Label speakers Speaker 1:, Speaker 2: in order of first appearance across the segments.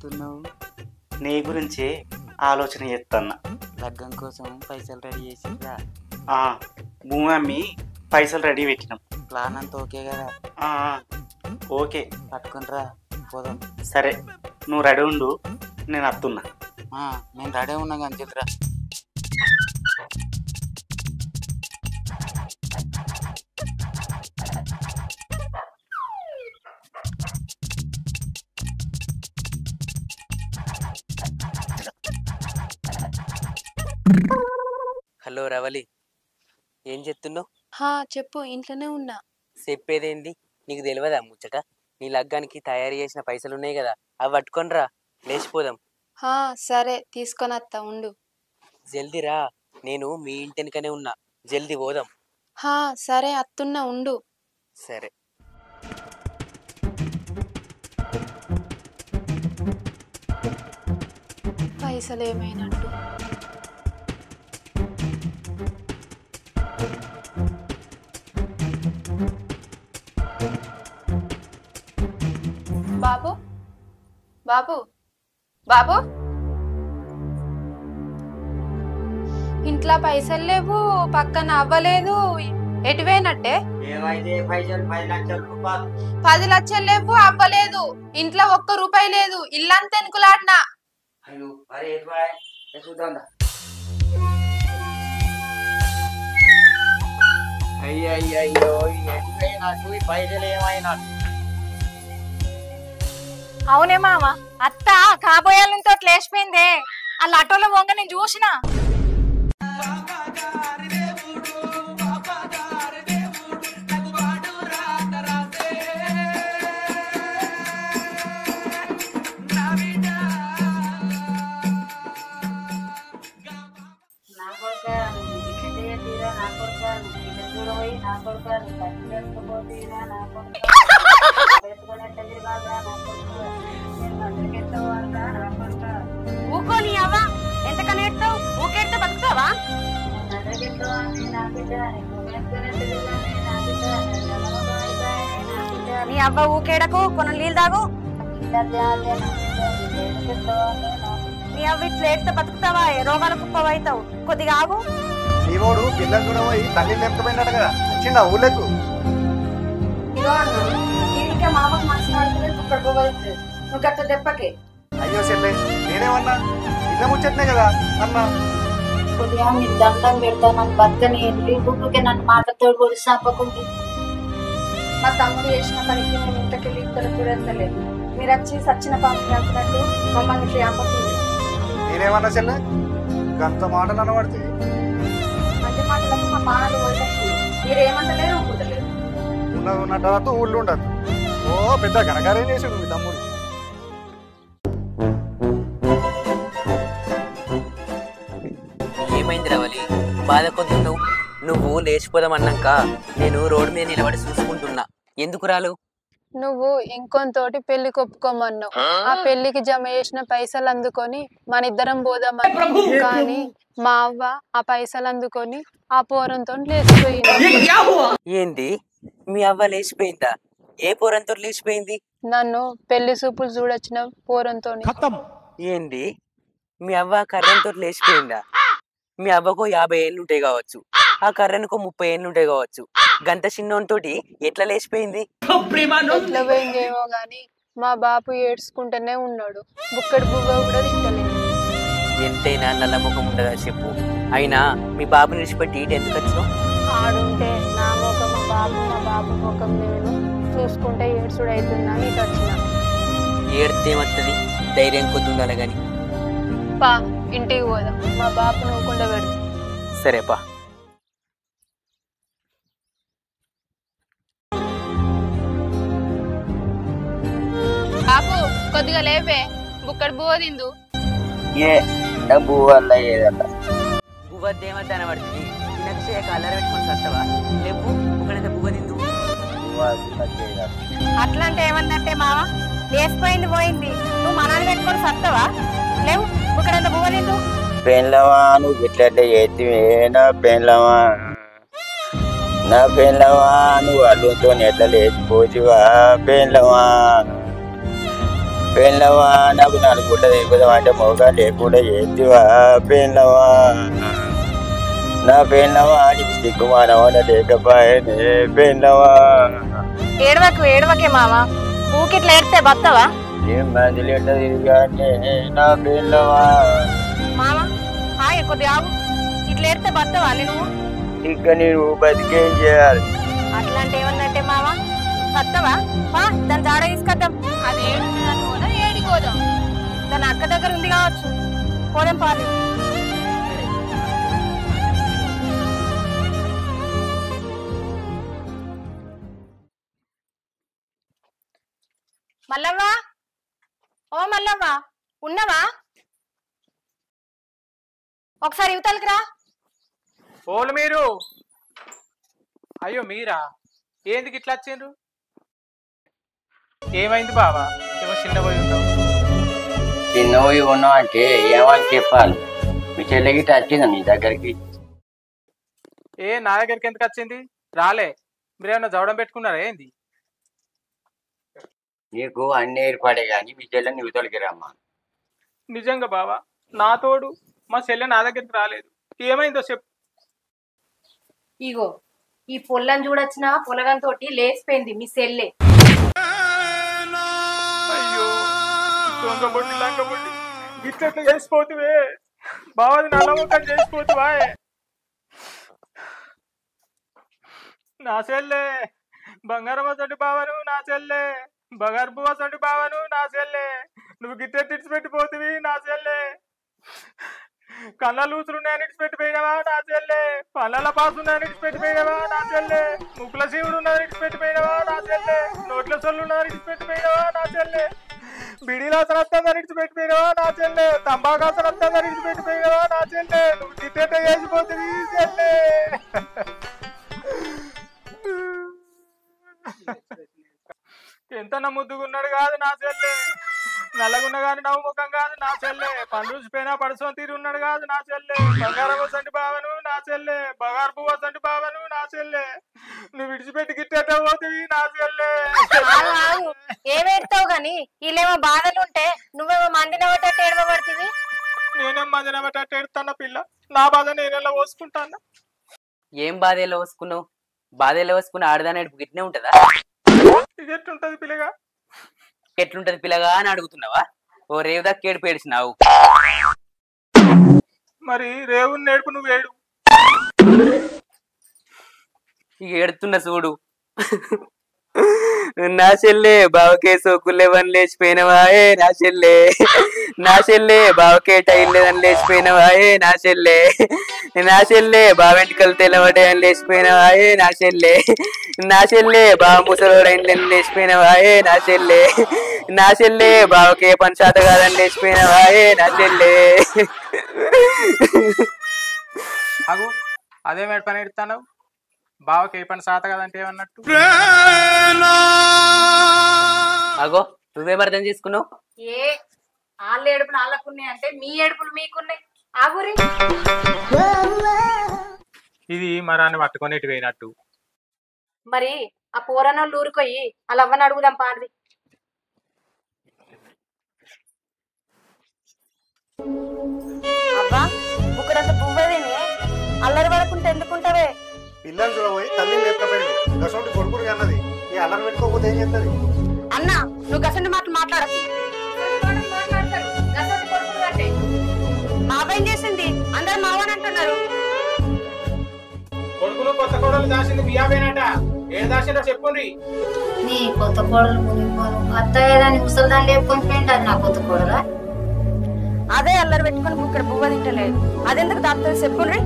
Speaker 1: చేస్తున్నావు?
Speaker 2: నీ గురించి ఆలోచన చేస్తున్నా.
Speaker 1: లగ్గం కోసం పైసలు రెడీ చేసిందా?
Speaker 2: భూమి అమ్మి పైసలు రెడీ పెట్టినాం.
Speaker 1: ప్లాన్ అంతా ఓకే కదా?
Speaker 2: ఓకే,
Speaker 1: పట్టుకునిరా పోదాం.
Speaker 2: సరే, నువ్వు రెడీ ఉండు, నేను వస్తున్నా.
Speaker 1: నేను రెడీ ఉన్నా కానీ చెప్పురా.
Speaker 3: హలో రవలి, ఏం చెప్తున్నావు?
Speaker 4: చెప్పు, ఇంట్లోనే ఉన్నా.
Speaker 3: చెప్పేదేంది? నీకు తెలియదా ముచ్చట? నీ లగ్గానికి తయారు చేసిన పైసలు ఉన్నాయి కదా, అవి పట్టుకొనిరా, లేచిపోదాం.
Speaker 4: సరే, తీసుకొని వస్తా, ఉండు.
Speaker 3: జల్దీ రా, నేను మీ ఇంటికనే ఉన్నా, జల్దీ పోదాం.
Speaker 4: సరే, అత్తున్నా, ఉండు.
Speaker 3: సరే.
Speaker 4: పైసలు ఏమైనట్టు? బాబు బాబు బాబు, ఇంట్లో పైసలు లేవు, పక్కన అవ్వలేదు, ఎటువైనట్టే? 10 లక్షలు లేవు, అవ్వలేదు, ఇంట్లో ఒక్క రూపాయి లేదు, ఇల్లంతా ఎనుకులాడినా.
Speaker 1: అయ్యో, పైసలు ఏమైనా?
Speaker 5: అవునే మామ, అత్త కాబోయాలంతో లేచిపోయిందే. వాళ్ళ ఆటోలో వంగ నేను చూసిన. ఊకోని అవ్వ, ఎంతకని ఏడ్తావు? ఊకేడితే బతుకుతావా? నీ అవ్వ ఊకేడకు, కొన్ని నీళ్ళు తాగు. నీ అవ్వ ఇట్లా ఏడితే బతుకుతావా? రోగాల కుప్ప అవుతావు, కొద్దిగా ఆగు.
Speaker 6: నీవోడు పిల్లలు కూడా పోయి తల్లి లేకపోయినాడు కదా, వచ్చిందా ఊళ్ళకు? అయ్యో చెల్లె, నేనేమన్నా ఇళ్ళ ముచ్చట్నే కదా అన్నా.
Speaker 7: కొద్దిగా మీరు దండం పెడతా, నన్ను బతకనియండి, ఊరికే నన్ను మాటతో కూడా చంపకుండి.
Speaker 4: మా తమ్ముడు చేసిన పనికి నేను ఇంతకెళ్ళి ఇద్దరు కూడా వెళ్తలేదు. మీరు వచ్చి సచ్చిన పాపం కాకున్నట్టు మమ్మల్ని చంపుతుంది.
Speaker 6: నేనేమన్నా చెల్లె, గంత మాటలు అనబడితే?
Speaker 4: మంచి మాటలకు మా పానాలు పోయినట్టు మీరు ఏమంటలేరు, ఊరుకుంటలేరు.
Speaker 6: ఉన్న తర్వాత ఊళ్ళో ఉండదు. ఓ పెద్ద ఘనకార్యం చేసాడు మీ తమ్ముడు.
Speaker 3: ఏమైంది రవలి, బాధ కొద్దున్నావు? నువ్వు లేచిపోదాం అన్నాక నేను రోడ్డు మీద నిలబడి చూసుకుంటున్నా, ఎందుకు రాలు?
Speaker 4: నువ్వు ఇంకొంతోటి పెళ్లి కొప్పుకోమన్నావు. ఆ పెళ్లికి జమ చేసిన పైసలు అందుకొని మన ఇద్దరం పోదామని, కానీ మా అవ్వ ఆ పైసలు అందుకొని ఆ పోరంతో లేచిపోయింది.
Speaker 3: ఏంది, మీ అవ్వ లేచిపోయిందా? ఏ పోరంతో లేచిపోయింది?
Speaker 4: నన్ను పెళ్లి చూపులు చూడొచ్చిన పోరంతో.
Speaker 3: ఏంది, మీ అవ్వ కర్రెంతో లేచిపోయిందా? మీ అవ్వకు 50 ఏళ్ళు ఉంటాయి కావచ్చు, ఆ కర్రెనుకో 30 ఏళ్ళు ఉంటాయి కావచ్చు. గంత చిన్నోనితోటి ఎట్లా లేచిపోయింది?
Speaker 4: ఎట్లా పోయిందేమో గాని మా బాపు ఏడ్చుకుంటూనే ఉన్నాడు, బుక్కడి బువ్వ కూడా తింటలేదు.
Speaker 3: ఎంతైనా నల్ల ముఖం ఉండదా చెప్పు? అయినా మీ బాబుని విడిచిపెట్టి ఇటు ఎందుకు వచ్చినావు?
Speaker 4: ఆడుంటే నా ముఖం మా బాబు ముఖం నేను చూసుకుంటే ఏడ్చుడు అవుతున్నా నీకు వచ్చిన.
Speaker 3: ఏడితేమత్తది, ధైర్యం కొద్ది ఉండాలి గాని.
Speaker 4: పా, ఇంటికి పోదాం, మా బాపు నువ్వుకుండా పెడు.
Speaker 3: సరేపా.
Speaker 4: బాపు, కొద్దిగా లేవే, బుక్కడి బువ్వ తిందు.
Speaker 3: బువ్వద్దేమద్ద అనబడుతుంది, తినచ్చే కలర్ పెట్టుకొని సత్తవా? లేవు ఒకడంత బువ్వ తిందు.
Speaker 5: అట్లంటే ఏమన్నట్టే మావ, లేచిపోయింది పోయింది, నువ్వు మనాన్ని పెట్టుకొని సత్తవా? లేవు ఒకడంత బువ్వ తిందు.
Speaker 1: పెళ్ళవా, నువ్వు ఎట్లంటే ఎత్తివేనా పెళ్ళవా? నా పెళ్ళవా, నువ్వు అల్లుతో ఎట్లా లేచిపోతివా పెళ్ళవా? పెళ్ళవా నాకు 4 గుడ్ల దిగుదాం అంటే మోగా లేకుండా ఏంటివా పెళ్ళవా నా పెళ్ళవా నీకు సిగ్గుమానవా లేకపోయే పెళ్ళవా
Speaker 5: ఏడవకే మామ ఊకిట్లా ఏడితే బతవా
Speaker 1: ఏం మందులు ఎట్లా తిరిగానే నా పెళ్ళవా
Speaker 5: మామ హాయ్ కొద్దిగా ఆగు ఇట్లా ఏడితే బతవా నువ్వు
Speaker 1: ఇక నేను బతికేం చేయాలి
Speaker 5: అట్లాంటి ఏమన్నంటే మామ బతవా దాని జాడ తీసుకొద్దాం
Speaker 4: అది ఏడిపోదాం
Speaker 5: దాని అక్క దగ్గర ఉంది కావచ్చు పోదాం పాలి మల్లవ్వా ఓ మల్లవ్వా ఉన్నవా ఒకసారి యువతలకి రా
Speaker 8: ఓలు మీరు అయ్యో మీరా ఏంది ఇట్లా వచ్చిండ్రు ఏమైంది బావా ఏమో చిన్న పోయి ఉంటావు
Speaker 1: చిన్నవి ఉన్నావు అంటే ఏమని చెప్పాలి మీ చెల్లెకి వచ్చిందా నీ దగ్గరికి
Speaker 8: నా దగ్గరికి ఎందుకు వచ్చింది రాలే మీరేమన్నా జవడం పెట్టుకున్నారా ఏంది
Speaker 1: నీకు అన్ని ఏర్పడే కానీ మీ చెల్లెని యువతలకి రమ్మా
Speaker 8: నిజంగా బావా నా తోడు మా చెల్లె నా దగ్గరికి రాలేదు ఏమైందో చెప్పు
Speaker 5: ఇగో ఈ పొల్లని చూడొచ్చిన పొలగంతోటి లేచిపోయింది మీ సెల్లె
Speaker 8: అయ్యో దొంగబొడ్డి లంగబొడ్డి ఇట్లా చేసిపోతువే బావాది నల్లముఖం చేసిపోతువా నా చెల్లె బంగారం వసంటి బావను నా చెల్లె బగార్పు వసంటి బావను నా చెల్లె నువ్వు గిట్టే తిడిచిపెట్టిపోతువి నా చెల్లె కళ్ళ లూసులున్నాయని ఇడిచిపెట్టిపోయినావా నా చెల్లె పళ్ళ పాసున్నాయని ఇడిచిపెట్టిపోయినావా నా చెల్లె ముక్కుల శివుడు ఉన్నదని ఇడిచిపెట్టిపోయినావా నా చెల్లె నోట్ల సొల్లు ఉన్నదని ఇడిచిపెట్టిపోయినావా నా చెల్లె బిడీలాసన వస్తుందని ఇడిచిపెట్టిపోయినావా నా చెల్లె తంబాకాసన వస్తుందని ఇడిచిపెట్టిపోయినావా నా చెల్లె నువ్వు తిట్టేట చేసిపోతుంది చెల్లె ఎంత ముద్దుగున్నాడు కాదు నా చెల్లె నల్లగున్న గాని నవ్వు ముఖం కాదు నా చెల్లె పండుసిపోయినా పడుసోని తీరు ఉన్నాడు కాదు నా చెల్లె బంగారం వసంటి బావను నా చెల్లె బగారు పువ్వు వసంటి బావను నా చెల్లె నువ్వు విడిచిపెట్టి గిట్టేట పోతుంది నా చెల్లె
Speaker 5: ఏమేడతావు గాని వీళ్ళేమో బాధలు ఉంటే నువ్వేమో మందినవటట్టు ఏడవబడుతుంది
Speaker 8: నేనేం మందినవటట్టు ఏడుతున్నా పిల్ల నా బాధ నేనెలా పోసుకుంటాను
Speaker 3: ఏం బాధ ఎలా వసుకున్నావు బాధ ఎలా వసుకుని ఆడదాని అడుపు గిట్నే ఉంటదా
Speaker 8: ఇది ఎట్లుంటది పిల్లగా
Speaker 3: ఎట్లుంటది పిల్లగా అని అడుగుతున్నావా ఓ రేవుదా కేడు పేడిచినావు
Speaker 8: మరి రేవుని నేర్పు నువ్వు ఏడు
Speaker 3: ఇక ఏడుతున్న చూడు నా చెల్లె బావకే సోకులేవని లేచిపోయినవాయే నా చెల్లె బావకే టైం లేదని లేచిపోయినవాయే నా చెల్లె బావెంటికలు తెల్లబడే అని లేచిపోయినవాయే నా చెల్లె బావ ముసలోడైందని లేచిపోయినవాయే నా చెల్లె బావకే పని శాత కాదని లేచిపోయినవాయే
Speaker 8: అగు అదే మేడ పని ఎడతాను బావకి ఏ పని శాత కదంటే ఏమన్నట్టు
Speaker 3: అగో నువ్వేం అర్థం చేసుకున్నావు
Speaker 5: వాళ్ళ ఏడుపులు వాళ్ళకున్నాయి అంటే మీ ఏడుపులు మీకున్నాయి ఆగురి
Speaker 8: ఇది మరాన్ని పట్టుకొని ఇటు పోయినట్టు
Speaker 5: మరి ఆ పోరనోళ్ళు ఊరుకోయి అలా అవ్వని అడుగుదాం పాడిది అవ్వా ఇక్కడంత పువ్వేదేని అల్లరి పడకుంటే ఎందుకుంటావే
Speaker 6: పిల్లలు చూడబోయి తల్లి లేకపోయింది గసంటి కొడుకుడు అన్నది ఈ అల్లరి పెట్టుకోకపోతే ఏం చేస్తుంది
Speaker 5: అన్న నువ్వు గసంటి మాటలు మాట్లాడకు మావేం చేసింది అందరు మావని అంటున్నారు
Speaker 8: కొడుకులు కొత్త కోడలు దాచింది బియ్యాపేనట ఏం దాచిందో చెప్పుండ్రి
Speaker 7: నీ కొత్త కోడలు మునిగిపోను అత్తయ్య దాన్ని ముసలిదాన్ని లేపుకొని పోయింది అది నా కొత్త కోడలా
Speaker 5: అదే అల్లరి పెట్టుకుని ఇక్కడ పువ్వ తింటలేదు అదెందుకు దాపుతుంది చెప్పుండ్రి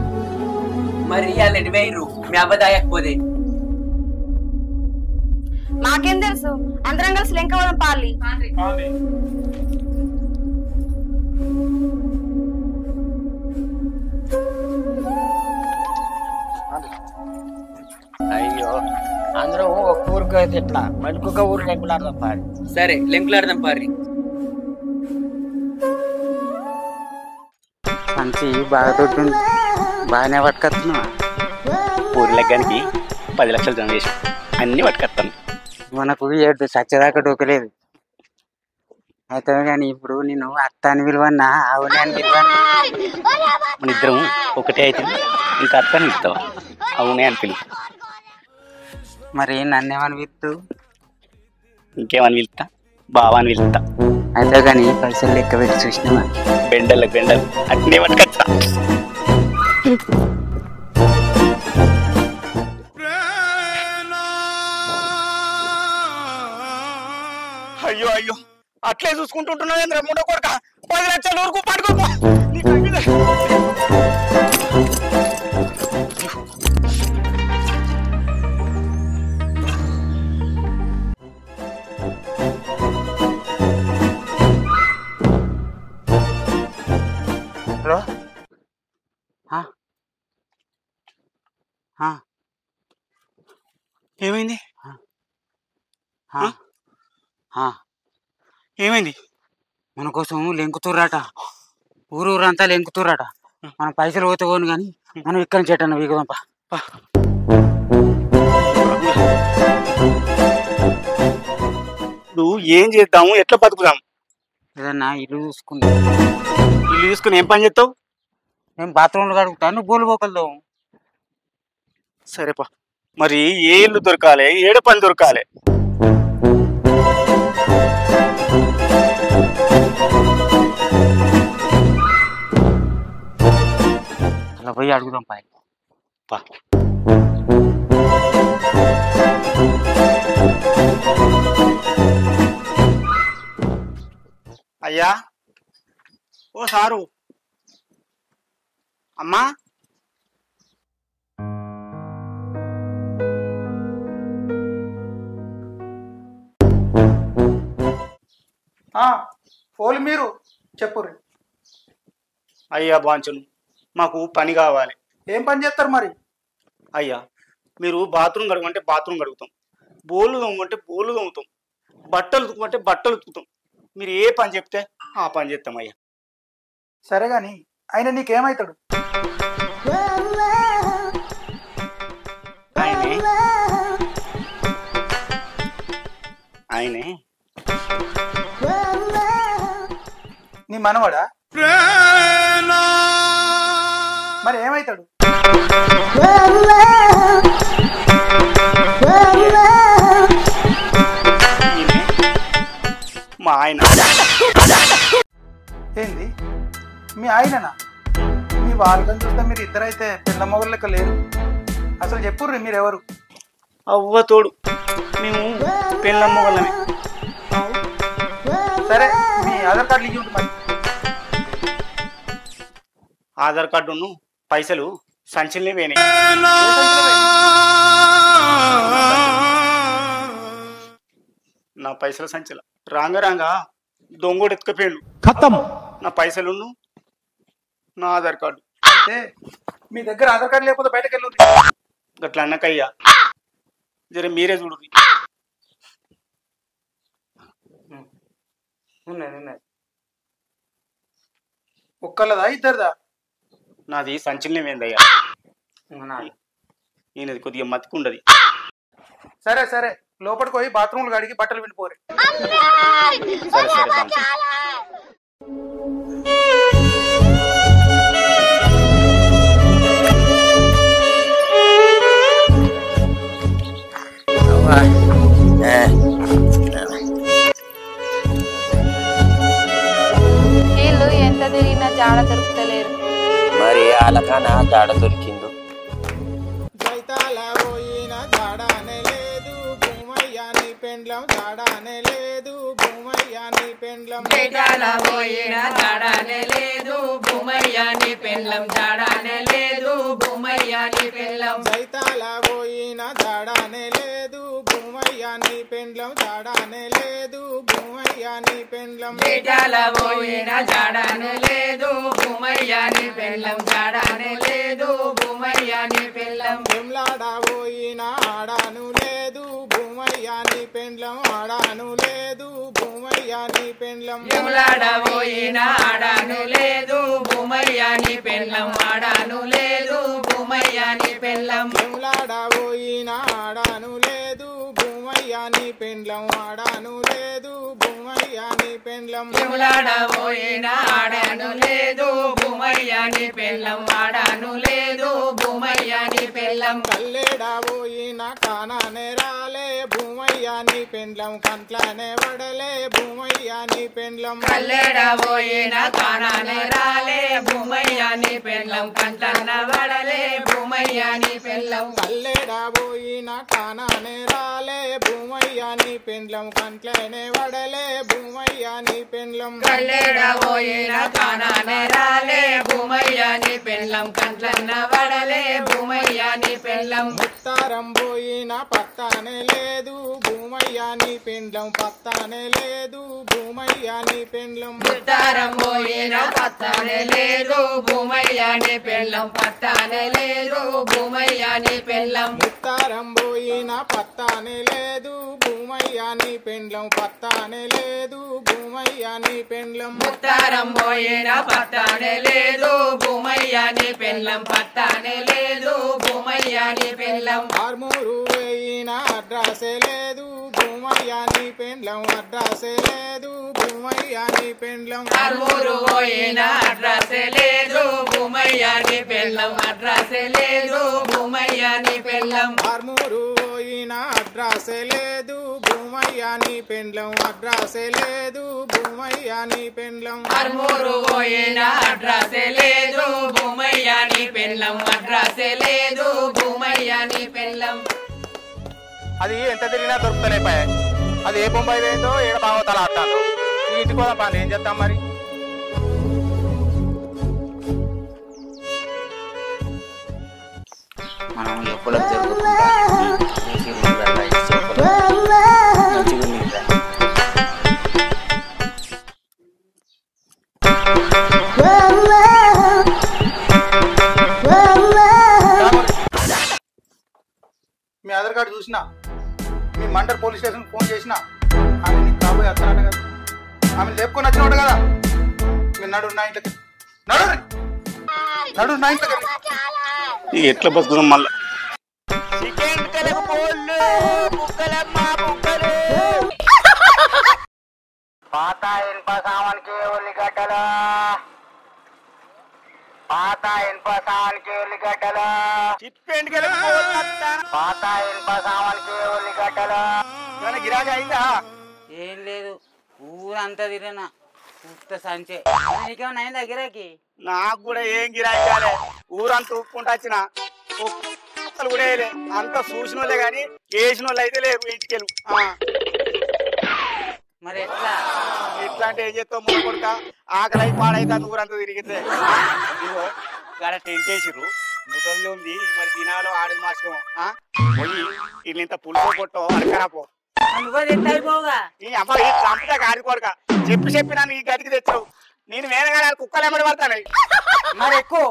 Speaker 3: మరి వాళ్ళు ఎడివేయరు మీ అబ్బదాయకపోతే
Speaker 5: మాకేం తెలుసు అందరం కలిసి లెంకవరం పాలి
Speaker 1: అయ్యో అందరూ ఒక ఊరికి ఎట్లా మళ్ళీ ఊరు రెగ్యులర్ పారి
Speaker 3: సరే లెంకులాడదాం పారి
Speaker 2: మంచి బాగా తోటి బాగానే పట్టుకొస్తున్నా ఊరి లెగ్గానికి 10 లక్షలు జమ చేసి అన్ని పట్టుకొస్తాను మనకు ఏడు సచ్చదాకా డోకలేదు అయితే కానీ ఇప్పుడు నేను అత్త అని విలువన్నా అవునే అని విలువన్నా
Speaker 9: మన ఇద్దరం ఒకటే అయితే ఇంకా అత్తని పిలుస్తావా? అవునే అని పిలుస్తా.
Speaker 2: మరి నన్నేమని పిలుతూ?
Speaker 9: ఇంకేమని పిలుస్తా? బావా అని పిలుస్తా.
Speaker 2: అయితే కానీ పైసలు లెక్క పెట్టి చూసినావా?
Speaker 9: బెండలు అట్నే పట్టుకొచ్చా. అయ్యో అయ్యో అట్లే చూసుకుంటుంటున్నావు ఏంద్ర మూడో కొడుక? 10 లక్షల వరకు పట్టుకోపో.
Speaker 2: హలో
Speaker 9: ఏమైంది?
Speaker 2: ఏమైంది? మన కోసం లెంకుతుర్రాట, ఊరంతా లెంకుతుర్రాట. మనం పైసలు పోతే పోను కానీ మనం ఇక్కడ నుంచి ఎట్టను వీగదంప.
Speaker 9: నువ్వు ఏం చేద్దాము, ఎట్లా బతుకుదాం?
Speaker 2: ఏదన్నా ఇల్లు చూసుకుందాం.
Speaker 9: ఇల్లు చూసుకుని ఏం పని చేస్తావు?
Speaker 2: నేను బాత్రూమ్లు కడుగుతాను, బోలు పోకలుదాం.
Speaker 9: సరేపా, మరి ఏ ఇల్లు దొరకాలి, ఏడ పని దొరకాలి?
Speaker 2: అలా పోయి అడుగుదాం పా.
Speaker 9: అయ్యా, ఓ సారు, అమ్మా,
Speaker 6: పోలు మీరు చెప్పు.
Speaker 9: అయ్యా బాంచను, మాకు పని కావాలి.
Speaker 6: ఏం పని చేస్తారు మరి?
Speaker 9: అయ్యా, మీరు బాత్రూమ్ కడగమంటే బాత్రూమ్ కడుగుతాం, బోళ్ళు తోమంటే బోళ్ళు తోముతాం, బట్టలు ఉతుకమంటే బట్టలు ఉతుకుతాం. మీరు ఏ పని చెప్తే ఆ పని చేస్తాం అయ్యా.
Speaker 6: సరే గాని ఆయన నీకేమవుతాడు?
Speaker 9: ఆయనే
Speaker 6: నీ మనవడా? మరి ఏమవుతాడు?
Speaker 9: మా ఆయన.
Speaker 6: ఏంది మీ ఆయననా? మీ వాళ్ళని చూస్తే మీరు ఇద్దరైతే పిల్ల మొగలు లెక్క లేరు. అసలు చెప్పుర్రి మీరెవరు?
Speaker 9: అవ్వ తోడు, మేము పెళ్ళమ్మ వాళ్ళమే.
Speaker 6: సరే మీ ఆధార్ కార్డు లింక్ ఉంటుంది.
Speaker 9: ఆధార్ కార్డును పైసలు సంచిల్ని పోయినాయి. నా పైసల సంచల రాంగా దొంగోడు ఎత్తుకపోయాడు. నా పైసలును నా ఆధార్ కార్డు.
Speaker 6: అయితే మీ దగ్గర ఆధార్ కార్డు లేకపోతే బయటకు వెళ్ళదు.
Speaker 9: గట్లా అన్నకయ్యా, జర మీరే చూడు.
Speaker 6: ఒక్కళ్ళదా ఇద్దరిదా?
Speaker 9: నాది సంచిల్ని పోయిందయ్యా. ఈయనది కొద్దిగా మతికుండది.
Speaker 6: సరే సరే, లోపలికి పోయి బాత్రూమ్లు కడిగి బట్టలు విండిపోరు.
Speaker 9: సరే సరే బాంచు.
Speaker 4: వీళ్ళు ఎంత తిరిగినా జాడ దొరుకుతలేరు.
Speaker 1: మరి అలకాన జాడ దొరికింది.
Speaker 8: పెండ్లం జాడానే లేదు, భూమయ్యాని పెండ్లం
Speaker 3: జాడానే లేదు, భూమయ్యాని పెండ్లం జాడానే లేదు, భూమయ్యాని పెండ్లం
Speaker 8: సైతాల పోయిన జాడానే లేదు, భూమయ్యాని పెండ్లం జాడానే లేదు, భూమయ్యాని పెండ్లం
Speaker 3: జాల పోయిన జాడానే లేదు, భూమయ్యాని పెండ్లం జాడానే లేదు, భూమయ్యాని పెండ్లం
Speaker 8: వెమ్లాడ పోయిన ఆడాను లేదు, భూమయ్యాని పెండ్లం ఆడాను లేదు, భూమయ్యాని పెండ్లం
Speaker 3: యములాడ పోయిన ఆడాను లేదు, భూమయ్యాని పెండ్లం ఆడాను లేదు, భూమయ్యాని పెండ్లం
Speaker 8: వెమ్లాడ పోయిన ఆడాను లేదు, భూమయ్యాని
Speaker 6: నీ పెండ్లం ఆడాను లేదు భూమయ్య నీ పెండ్లం
Speaker 3: యములాడబోయిన ఆడాను లేదు భూమయ్య నీ పెళ్ళం ఆడాను లేదు భూమయ్య నీ పెళ్ళం
Speaker 6: కల్లేడబోయిన కానానే రాలే భూమయ్య నీ పెండ్లం కంట్లనే వడలే భూమయ్య నీ పెండ్లం
Speaker 3: కల్లేడబోయిన కానానే రాలే భూమయ్య నీ పెళ్ళం కంటన్న వడలే భూమయ్య నీ పెళ్ళం
Speaker 6: కల్లేడబోయిన కానానే రాలే భూమయ్య నీ పెండ్లం కంట్లనే వడలే భూమయ్య నీ పెండ్లం
Speaker 3: కల్లేడబోయిన కానానే రాలే భూమయ్య నీ పెళ్ళం కంటన్న వడలే భూమయ్య నీ పెళ్ళం
Speaker 6: ముత్తారం పోయిన పత్తానే లేదు భూమయ్య నీ పెండ్లం పత్తానే లేదు భూమయ్య నీ పెండ్లం
Speaker 3: ముత్తారం పోయిన పత్తానే లేదు భూమయ్య నీ పెళ్ళం పత్తానే లేదు భూమయ్య నీ పెళ్ళం
Speaker 6: ముత్తారం పోయిన పత్తానే లేదు భూమయ్య నీ పెండ్లం పత్తానే లేదు భూమయ్య నీ పెండ్లం
Speaker 3: ముత్తారం పోయిన పత్తానే లేదు భూమయ్య నీ పెళ్ళం పత్తానే లేదు భూమయ్య నీ పెళ్ళం
Speaker 6: ఆర్మూరు వేయిన అడ్రసే లేదు భూమయ్య నీ పెండ్లం అడ్రసే లేదు భూమయ్య నీ పెండ్లం
Speaker 3: ఆర్మూరు పోయిన అడ్రసే లేదు భూమయ్య నీ పెళ్ళం అడ్రసే లేదు భూమయ్య నీ పెళ్ళం
Speaker 6: ఆర్మూరు పోయిన అడ్రసే లేదు భూమయ్య నీ పెండ్లం అడ్రసే లేదు భూమయ్య నీ పెండ్లం
Speaker 3: ఆర్మూరు పోయిన అడ్రసే లేదు భూమయ్య నీ పెళ్ళం అడ్రసే లేదు భూమయ్య నీ పెళ్ళం
Speaker 8: అది ఎంత తిరిగినా దొరుకుతలేపాయ. అది ఏ బొంబాయి పోయిందో ఏడ బాగోతాలు ఆడతాను. ఇంటికి పోదాం పని ఏం చేద్దాం మరి.
Speaker 2: మనం ఎప్పుడో జరుగుతుందా
Speaker 6: మీ ఆధార్ కార్డు చూసినా మీ మండర్ పోలీస్ స్టేషన్ ఫోన్ చేసినా ఆమె నీకు కాబోయే వస్తానట కదా ఆమె లేపుకొని వచ్చినవాడు కదా మీరు నడు నా ఇంట్లోకి నడు నా ఇంట్లోకి
Speaker 9: ఎట్లా బతుకుదాం మళ్ళా
Speaker 1: పాత ఇనుప సామాన్కి ఉల్లిగడ్డలు పాత ఇనుప సామాన్కి ఉల్లిగడ్డలు పాత ఇనుప సామాన్కి ఉల్లిగడ్డలు
Speaker 9: గిరాకీ అయిందా?
Speaker 2: ఏం లేదు ఊరంతా తిరిగినా ఉత్త సంచే నీకేమన్నా అయిందా గిరాకి?
Speaker 9: నాకు కూడా ఏం గిరాకీ కాలే. ఊరంతా ఊపుకుంటూ వచ్చిన ఒక్కలు కూడా వేయలే. అంతా చూసిన వాళ్ళే కానీ వేసిన వాళ్ళు అయితే లేరు. ఇంటికెళ్ళు
Speaker 2: మరి ఎట్లా
Speaker 9: ఎట్లా అంటే ఏం చేస్తావు ముందు కొడుక ఆకలి అయి పాడైతే ఊరంతా తిరిగితే ఇగో ఇక్కడ టెంట్ వేసిర్రు ముసలిలో ఉంది మరి తినాలో ఆడది మార్చుకోము పోయి వీళ్ళు ఇంత పులుసు కొట్టో అడకరాపో నీ అమ్మాయి చంపుతా గాడి కొడుక చెప్పినా నీ గడికి తెచ్చావు. నేను వేనగానే కుక్కలు ఎమ్మడి పడతాను
Speaker 2: మరి ఎక్కువ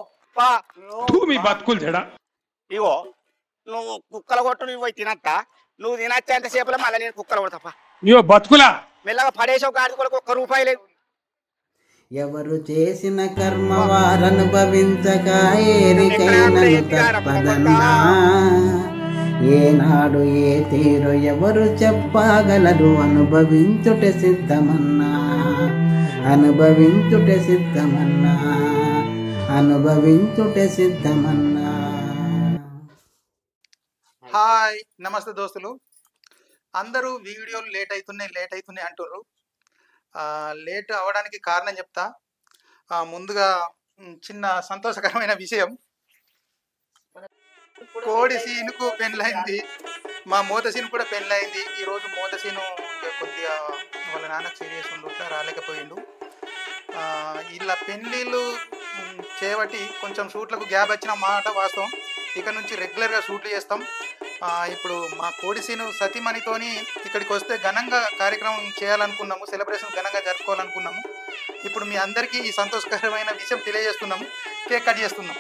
Speaker 9: ఇగో నువ్వు కుక్కలు కొట్టు నువ్వు పోయి తినత్తా. నువ్వు తినచ్చే అంతసేపులో మళ్ళీ నేను కుక్కలు కొడతాపా బతుకులా మెల్లగా పడేసావు గాడి కొడుకు ఒక్క రూపాయి లేదు.
Speaker 10: ఎవరు చేసిన కర్మ వారనుభవించక ఏరికైనను తప్పదన్నా ఏనాడు ఏ తీరు ఎవరు చెప్పగలరు అనుభవించుటే సిద్ధమన్నా అనుభవించుటే సిద్ధమన్నా అనుభవించుటే సిద్ధమన్నా.
Speaker 6: హాయ్ నమస్తే దోస్తులు. అందరూ వీడియోలు లేట్ అవుతున్నాయి అంటుర్రు. లేట్ అవ్వడానికి కారణం చెప్తా. ముందుగా చిన్న సంతోషకరమైన విషయం, కోడి సీనుకు పెళ్ళైంది, మా మోత సీను కూడా పెళ్ళైంది. ఈరోజు మోత సీను కొద్దిగా వాళ్ళ నాన్నకు సీరియస్ ఉండు రాలేకపోయిండు. ఇలా పెళ్ళిళ్ళు చేయబట్టి కొంచెం షూట్లకు గ్యాప్ వచ్చిన మాట వాస్తవం. ఇక నుంచి రెగ్యులర్గా షూట్లు చేస్తాం. ఇప్పుడు మా కోడి సీను సతీమణితోని ఇక్కడికి వస్తే ఘనంగా కార్యక్రమం చేయాలనుకున్నాము, సెలబ్రేషన్ ఘనంగా జరుపుకోవాలనుకున్నాము. ఇప్పుడు మీ అందరికీ ఈ సంతోషకరమైన విషయం తెలియజేస్తున్నాము. కేక్ కట్ చేస్తున్నాం.